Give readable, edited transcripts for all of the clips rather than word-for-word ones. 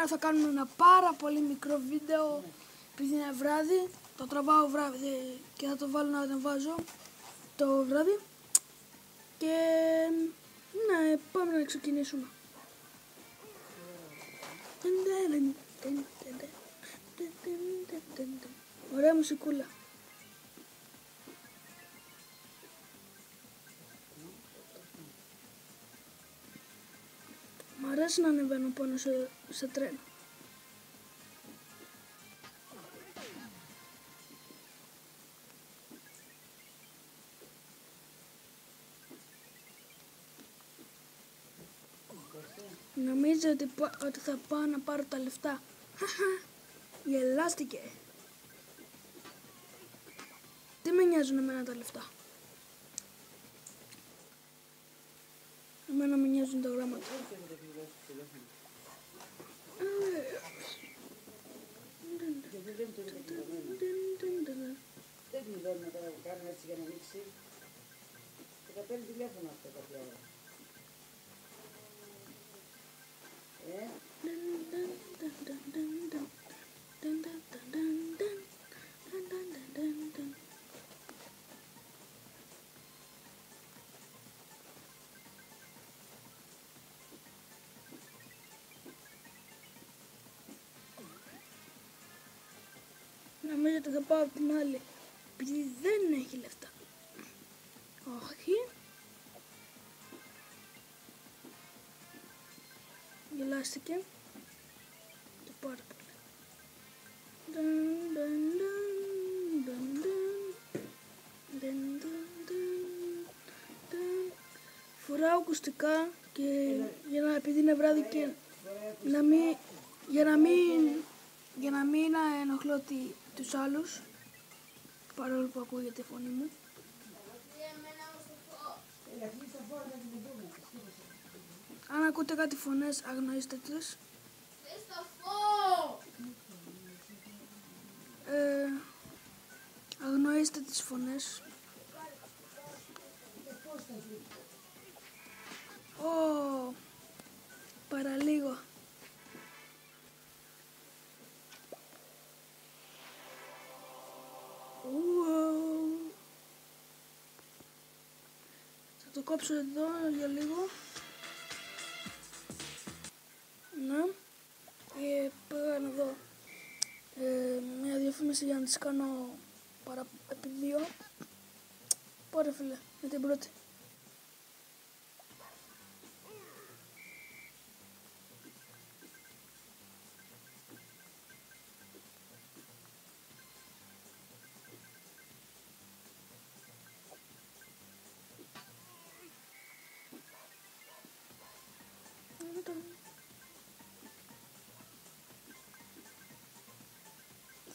Θα κάνουμε ένα πάρα πολύ μικρό βίντεο επειδή είναι βράδυ. Το τραβάω βράδυ και θα το βάλω να ανεβάζω το βράδυ. Και ναι, πάμε να ξεκινήσουμε. Ωραία μουσικούλα. Μ' αρέσει να ανεβαίνω πάνω σε τρένο. Νομίζω ότι θα πάω να πάρω τα λεφτά. Γελάστηκε. Τι με νοιάζουν εμένα τα λεφτά. Εμένα με νοιάζουν τα γράμματα. Δεν μου δώνει να τα κάνω έτσι για να ανοίξει. Και θα παίρνει τηλέφωνο αυτό κάποια ώρα. Νομίζω ότι θα πάω από την άλλη, επειδή δεν έχει λεφτά. Όχι. Γελάστηκε. Και πάρα πολύ. Φοράω ακουστικά και επειδή είναι βράδυ και για να μην ενοχλώ τους άλλους, παρόλο που ακούγεται η φωνή μου. Αν ακούτε κάτι φωνές, αγνοήστε τις. Αγνοήστε τις φωνές. Παραλίγο. Θα το κόψω εδώ για λίγο. Ναι. Πήγα να δω μια διαφήμιση για να τις κάνω επί δύο. Πόρε φίλε, με την πρώτη.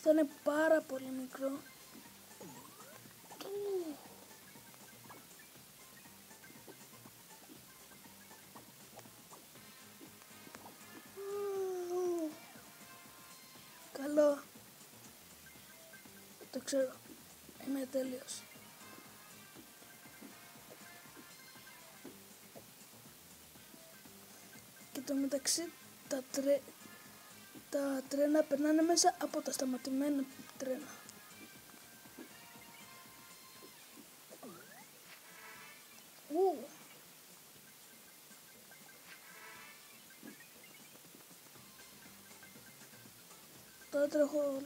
Θα είναι πάρα πολύ μικρό. Καλό. Το ξέρω. Είμαι τέλειος. Και το μεταξύ τα τρένα περνάνε μέσα από τα σταματημένα τρένα. Τώρα τρέχω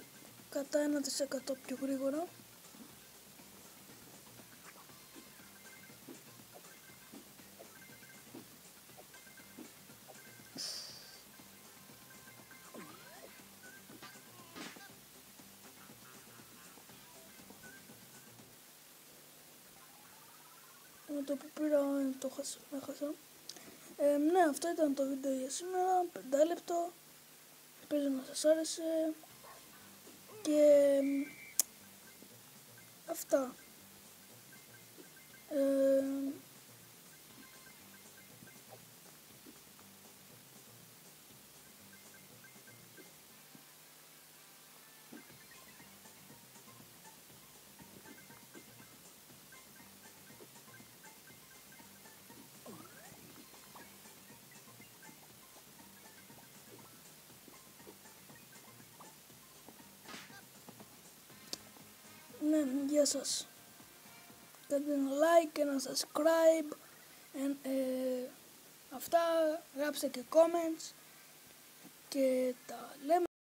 κατά 1% πιο γρήγορα. Με το που πήρα το έχασα. Ναι, αυτό ήταν το βίντεο για σήμερα, 5 λεπτό. Ελπίζω να σας άρεσε. Και αυτά. Ναι, γεια σας. Κάντε ένα like και ένα subscribe. Αυτά, γράψτε και comments και τα λέμε.